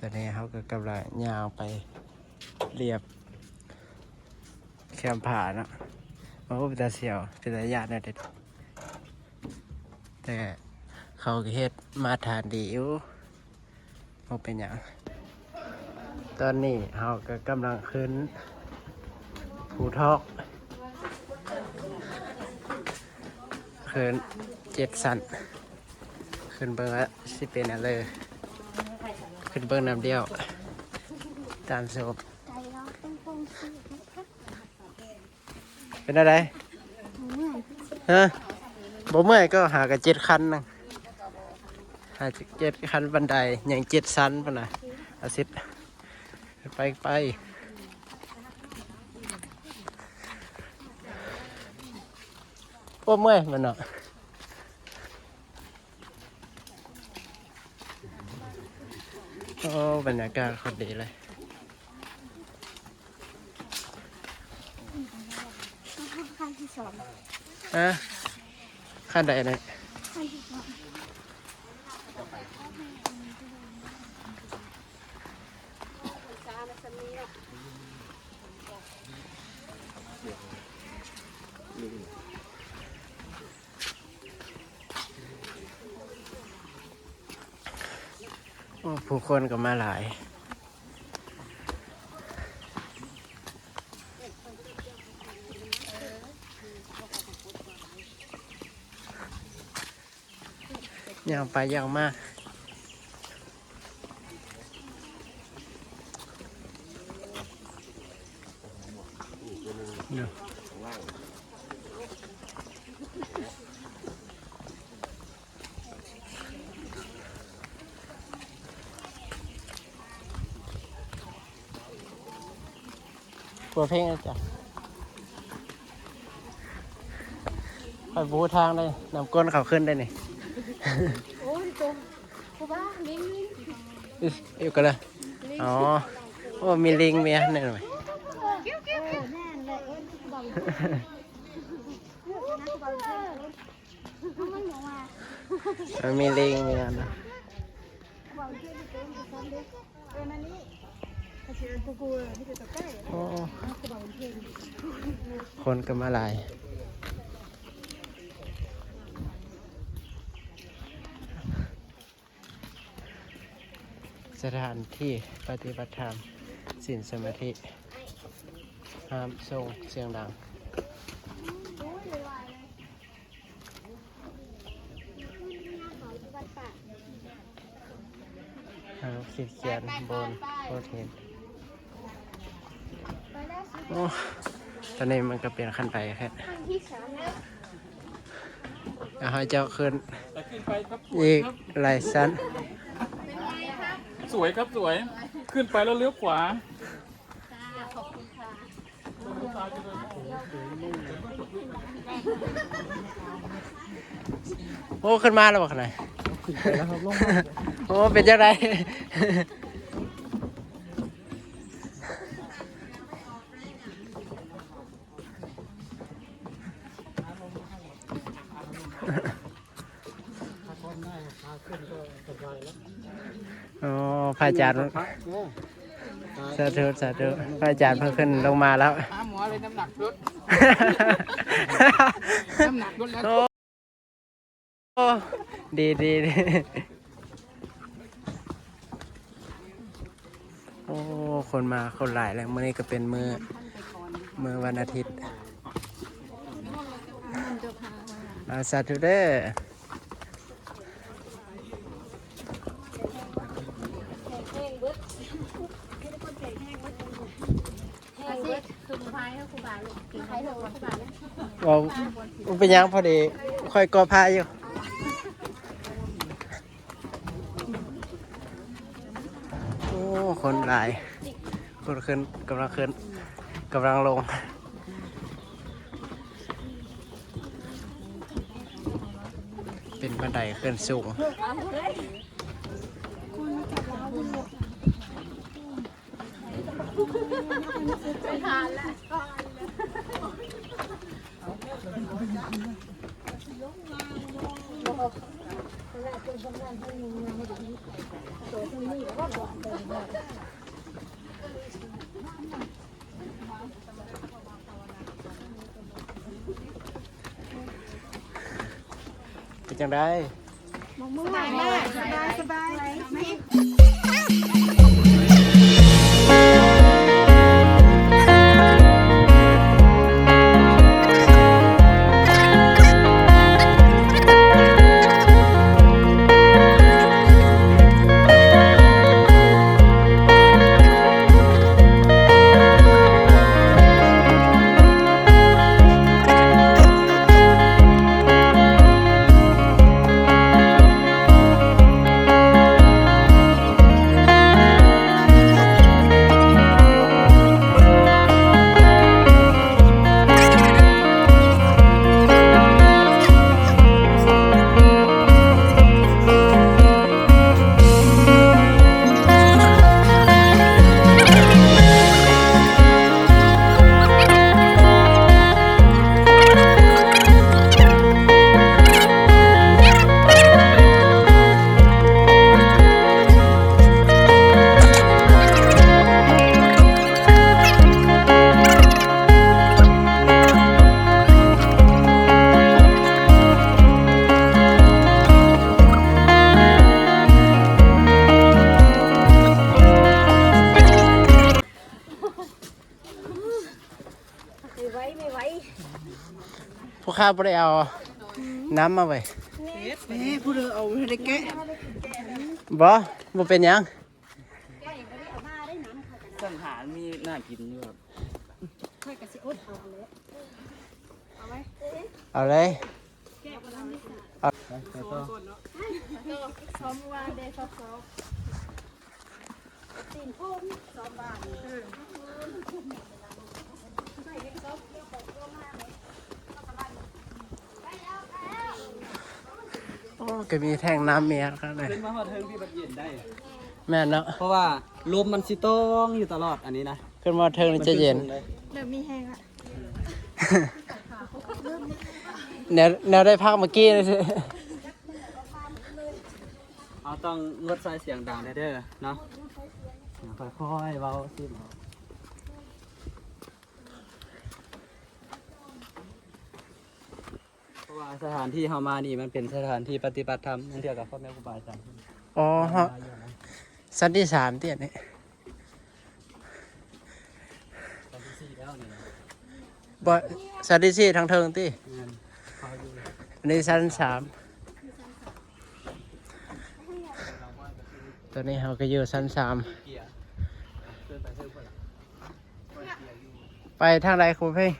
ตอนนี้เขาก็กำลังย่างไปเรียบแคมผาเนาะโอ้เป็นตาเสียวเป็นตาญาตินะเด็ดแต่เขาก็เฮ็ดมาทานดีอยู่เขาเป็นอย่างตอนนี้เขาก็กำลังขึ้นภูทอกขึ้น7 ชั้นขึ้นเบิ้งละสิเป็นอะไรขึ้นเบิ้งน้ำเดียวตามโซบเป็นอะไรฮะบ่เมื่อยก็หากับ7 คันนึงหา7 คันบันไดอย่าง7 ชั้นปะนะอาทิตย์ไปพวกเมื่อยมันเนาะโอ้บรรยากาศโคตรดีเลยขั้นที่สองขั้นใดเนี่ยขั้นที่สองโอ้ผู้คนก็มาหลายย่างไปย่างมาเดี๋ยวกลัวเพลงนะจ๊ะไปบูทางเลยนำก้นเขาขึ้นได้นี่ โอ้ยตรงกูบ้าลิงอยู่กันเลยอ๋อโอ้มีลิงเมียนี่หน่อย แน่นเลยบอกมันบอกว่า มีลิงเมียนะ บอกเพื่อนที่เต็มที่ซ้อมเด็กนั่นนี่กระเชียนกูที่จะใกล้ โอ้ กูบอกเพื่อน คนก็มาหลายสถานที่ปฏิบัติธรรมศีลสมาธิห้ามส่งเสียงดังห้ามขีดเขียนบนโพสเห็นโอ้ตอนนี้มันก็เป็นขั้นไปแค่ ขั้นที่สามแล้ว เอาให้เจ้าขึ้น ขึ้นไปครับ อีกหลายชั้น สวยครับสวย ขึ้นไปแล้วเลี้ยวขวา โอ้ขึ้นมาแล้วบอกหน่อย ขึ้นไปแล้วครับลง โอ้เป็นยังไง โอ้พระอาจารย์สาธุสาธุพระอาจารย์เพิ่งขึ้นลงมาแล้ว หาหมอเลยน้ำหนักลดน้ำหนักลดแล้ว โอ้ดีโอ้คนมาคนหลายแล้วมื้อนี้ก็เป็นมื้อวันอาทิตย์สาธุเด้อ คือพายให้ครูบาลูกกินพายเถอะครูบาเนี่ย ว่าเป็นยังพอดีค่อยกอพายอยู่โอ้คนหลายคนขึ้นกำลังลงเป็นบันไดขึ้นสูง ไปทานแล้ว เป็นจังได สบายมากสบายไหม ไม่ไหว ผู้ข้าบ่ได้เอาน้ำมาไว้ ผู้เดือเอาได้แกะ บ่เป็นหยัง สังหารมีน่ากินอยู่ครับ ค่อยกระสิอดเอาเลย เอาเลย ซ้อมวานเดย์ซ้อม ตีนพุ่มสองบาท โอ้ก็มีแท่งน้ำเมียครับเลย ขึ้นมาหอดเทิงพี่บัดเย็นได้ แม่นเนาะ เพราะว่าลมมันสิต้องอยู่ตลอดอันนี้นะ ขึ้นมาเทิงนี่จะเย็น เริ่มมีแห้งละ แนวได้พักเมื่อกี้เลยสิ เอาต้องงดใส่เสียงดังเด้อเนาะค่อยๆเบาสิเพราะว่าสถานที่เฮามานี่มันเป็นสถานที่ปฏิบัติธรรมนั่นเดียวกับพ่อแม่ครูบาอาจารย์ อ๋อฮะสันที่สามเตี้ยนี่ ตอนที่สี่แล้วนี่ บ่สันที่สี่ทางเทิงตี้ งานเขาอยู่ อันนี้สันสามตอนนี้เราก็อยู่สันสาม เกียร์เดินไปเพิ่มเพิ่มละ ไปทางใดครูเพ่ง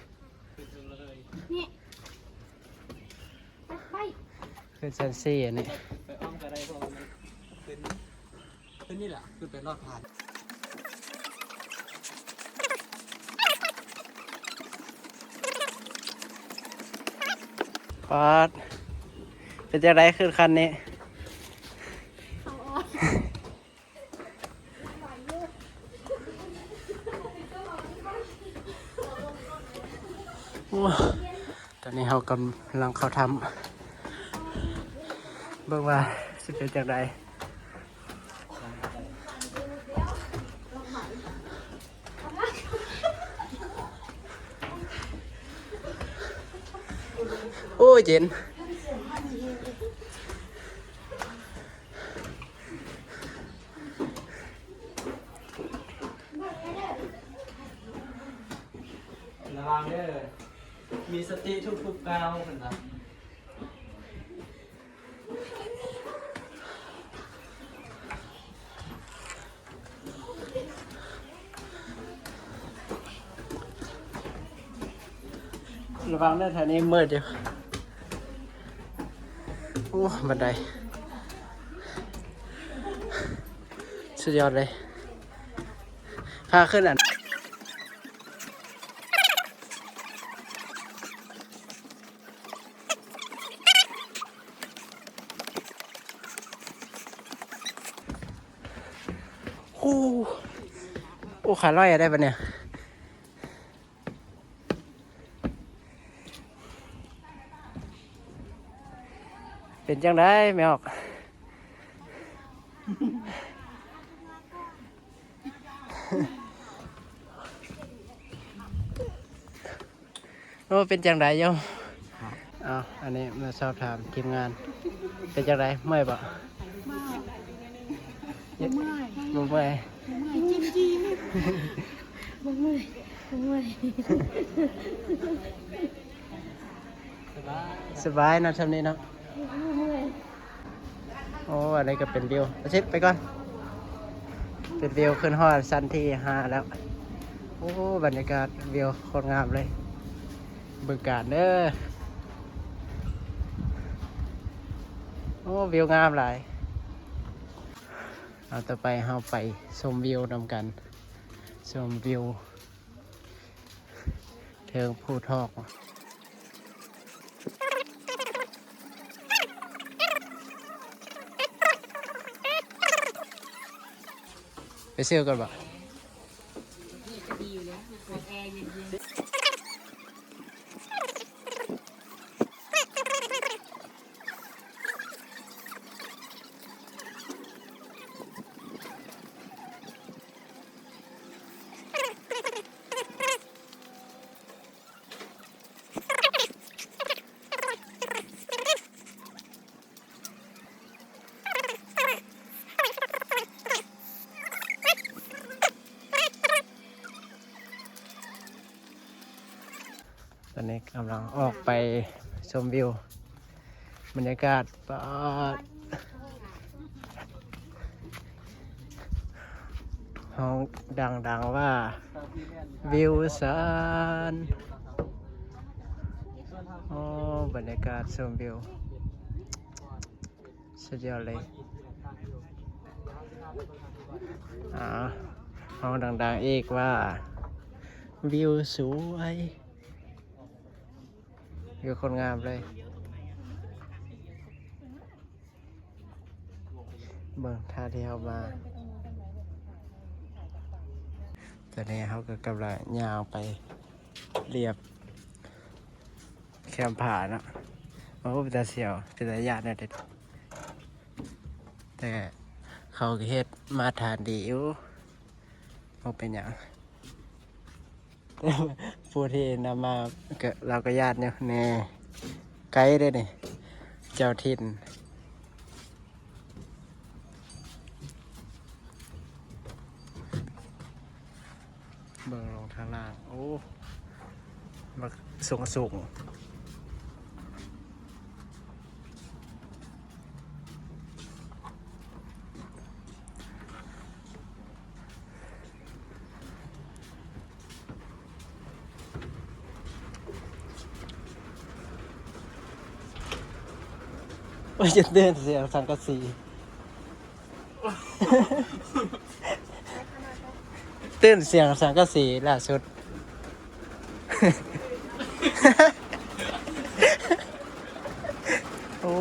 ขึ้นถึงเลย ไป ขึ้นสันสี่อันนี้ ไปอ้อมก็ได้เพราะว่ามันขึ้นนี่แหละขึ้นไปรอดผ่าน ปอดเป็นจะไรขึ้นคันนี้ ตอนนี้เรากำลังเข้าทำเบิ่งว่าสิเป็นจากใดโอ้ยเจนระวังเด้อมีสติทุกๆก้าวเหมือนกัน ระวังนะแถวนี้มืดอยู่โอ้บันไดสุดยอดเลยพาขึ้นอ่ะโอ้ขาล่อยได้ปะเนี่ยเป็นจังได้ไม่ออก โอ้เป็นจังไดโยมเอาอันนี้มาสอบถามทีมงาน เป็นจังไดเมื่อยบ่ บ่เมื่อย บ่เมื่อย บ่เมื่อยจิ้มจิ้มบ่เมื่อยบ่เมื่อย สบายนะทำนี้เนาะ บ่เมื่อย โอ้อันนี้ก็เป็นวิวเอาชิปไปก่อน เป็นวิวขึ้นฮอดสั้นที่5แล้ว โอ้บรรยากาศวิวโคตรงามเลยบึงกาฬเด้อโอ้วิวงามหลายเอาต่อไปเฮาไปชมวิวนำกันชมวิวเทิงภูทอกไปเที่ยวกันบ่ ตอนนี้กำลังออกไปชมวิวบรรยากาศปอดห้องดังๆว่าวิวสันโอ้บรรยากาศชมวิวสุดยอดเลยห้องดังๆอีกว่าวิวสวยอยู่คนงามเลยเบิ่งท่าที่เขามาตอนนี้เขาก็กำลังยาวไปเรียบแคมผาเนาะมันก็เป็นตาเสียวเป็นตาญาตินะเด็ดแต่เขาก็เฮ็ดมาทานดีอยู่เขาเป็นอย่างผู้ที่นำมาก็เราก็ญาติเนี่ยแน่ไกด์ได้นี่เจ้าถิ่นเบิ่งลงทางล่างโอ้มาสูงว่าจะเดินเสียงสังกะสีตื่นเสียงสังกะสีล่าสุด โอ้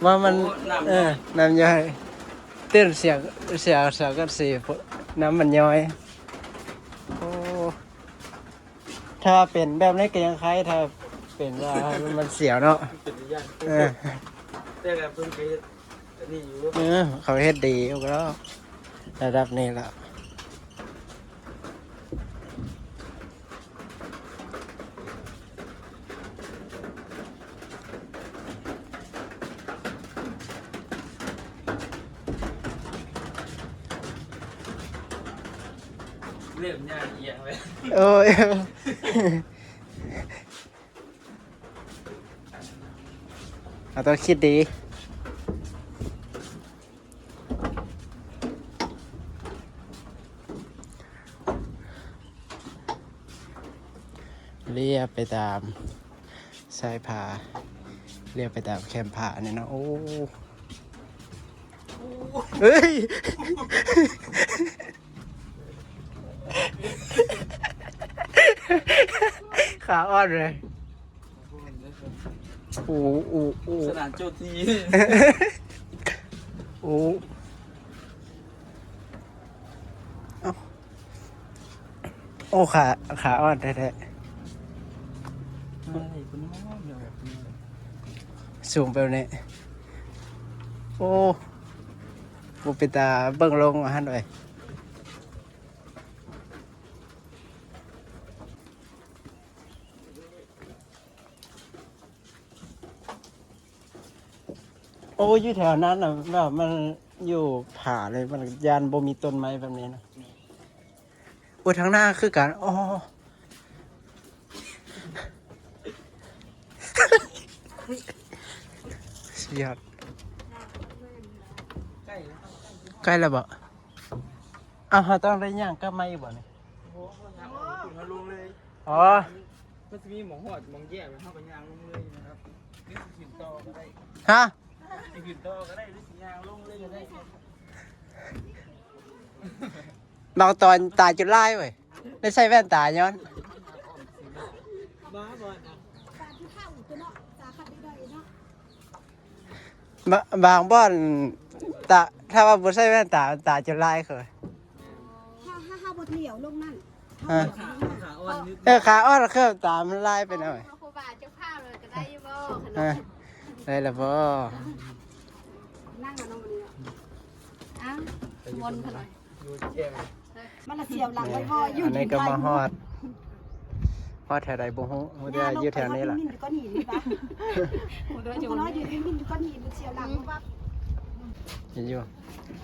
ว่ามันน้ำย่อยตื่นเสียงสังกะสีน้ำมันย่อยโอ้ถ้าเป็นแบบนี้ก็ยังคล้ายถ้าเป็นว่ามันเสียวเนาะแต่แบบเพิ่งไปนี่อยู่ เขาเฮ็ดดีก็ระดับนี้ละเริ่มยากเอียงเลย โอ้ยเราต้องคิดดีเรียบไปตามสายผาเรียบไปตามแคมผาเนี่ยนะโอ้เฮ้ยขาอ่อนเลยโอ้โอ้โอ้ สนามโจที โอ้โอ้ขาอ่อนแท้ๆสูงไปเนี่ยโอ้ บุเป็นตาเบิ่งลงมาหันเลยโอ้ยอยู่แถวนั้นน่ะแบบมันอยู่ผาเลยมันยานบ่มีต้นไม้แบบนี้นะโอ้ยทางหน้าคือกันอ๋อ เสียดใกล้แล้วบ่อ้าวเราต้องได้ย่างก็ไม่บ่เนี่ย มาลงเลย อ๋อ มันจะมีหมองหอดหมองแยกไปเข้าไปยางลงเลยนะครับนี่สิขึ้นต่อก็ได้ ฮะ สิขึ้นต่อก็ได้หรือสิยางลงเลยก็ได้ บางตอนตาจุดไล่เว้ยได้ใส่แว่นตาย้อน บ้าบอลนะ ตาที่ข้าวตัวเนาะตาขัดได้เนาะ บางบ่อนตาถ้าว่าบ่ใส่แว่นตาตาจุดไล่เคย ถ้าบดเหลียวลงนั่น ฮะ ขาอ่อนนิด ขาอ้อนเครื่องตามันไล่ไปหน่อย ครูบาเจ้าข้าวเลยก็ได้อยู่บ่ขน ฮะ ม ได้แล้วบ่ นั่งกับน้องคนนี้ อ้าวมนต์ขนม ดูแก้ม มันละเสียวหลังไว้พ่ออยู่ อันนี้ก็มาฮอดแถวใดบ่ฮู้บ่ได้อยู่แถวนี้ล่ะ มินอยู่ก้อนหินนี่ปะ หูด้วย จุ จุ ก น น้อยอยู่มินอยู่ก้อนหินมันเสียวหลังปั๊บ เห็นอยู่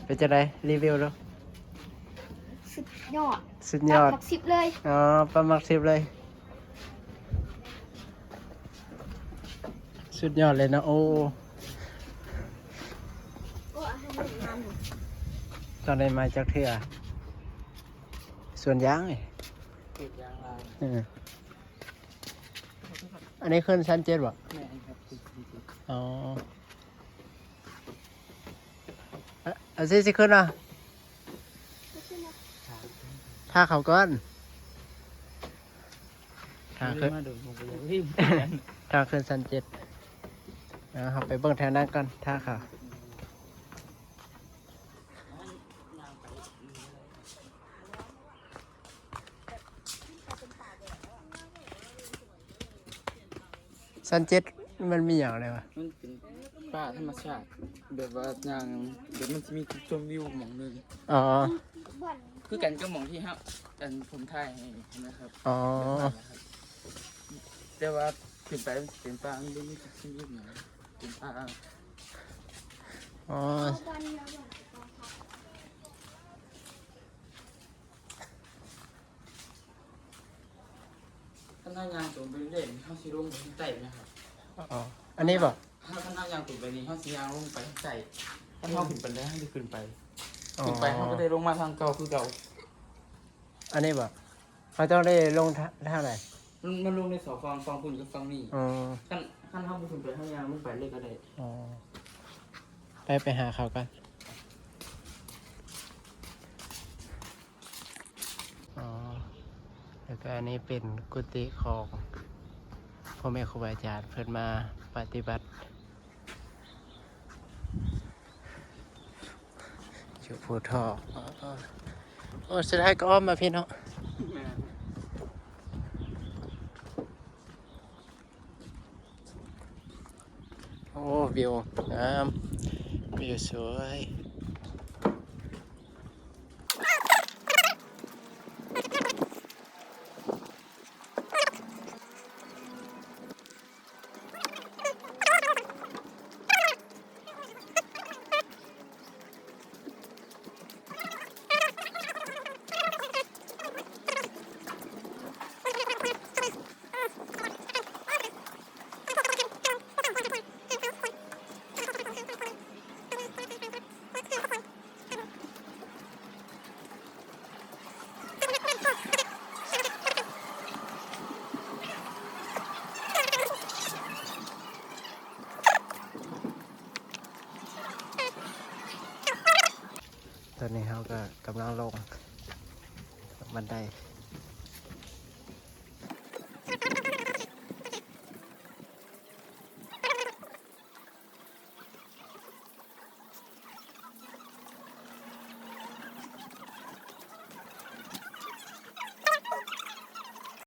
เป็นจังไดรีวิวดู สุดยอด สุดยอด หลักสิบเลย อ๋อประมาณ10เลย สุดยอดเลยนะโอ้ โอ้อาหารงามอยู่ ตอนได้มาจากเทื่อส่วนยางนี่ เก็บยางลาย อันนี้ขึ้นชั้น7บ่ แม่ครับ อ๋อเอาสิขึ้นอ่ะถ้าเขาก้อนทางขึ้น มาดูผมก็ยังรีบ ทางขึ้นชั้น7นะครับไปเบิ่งแถวนั้นก่อนถ้าเขาชั้น7มันมีอย่างไรวะ มันเป็นป่าธรรมชาติแบบว่าอย่างเดี๋ยวมันจะมีจุดชมวิวหมองหนึง อ๋อ คือกันก็หมองที่ครับกันผมถ่ายให้นะครับ อ๋อ แต่ว่าขึ้นไปมันเป็นป่ามันไม่มีจุดชมวิวหยังเป็นป่า อ๋อ ท่านยางตรงไปเรื่อยๆเขาสิลงไปข้างใต้นะครับ อ๋อ อันนี้บ่ ถ้าท่านยางตรงไปนี้เขาสิยางลงไปข้างใต้ถ้าเขาขึ้นไปได้เขาจะขึ้นไป อ๋อ ขึ้นไปเขาก็ได้ลงมาทางเก่าคือเก่า อันนี้บ่เขาต้องได้ลงท่าไหน มันลงในสองฟังคุณกับฟังนี่ อ๋อ ขั้นเขาขึ้นไปท่านยางลงไปเลยก็ได้ อ๋อ ไปหาเขากัน อ๋อ แล้วก็อันนี้เป็นกุฏิของพ่อแม่ครูบาอาจารย์เพิ่นมาปฏิบัติอยู่ภูทอกโอ้สุดท้ายก็อ้อมมาพี่เนาะโอ้วิวงามวิวสวย ตอนนี้เขาก็กำลังลงบันได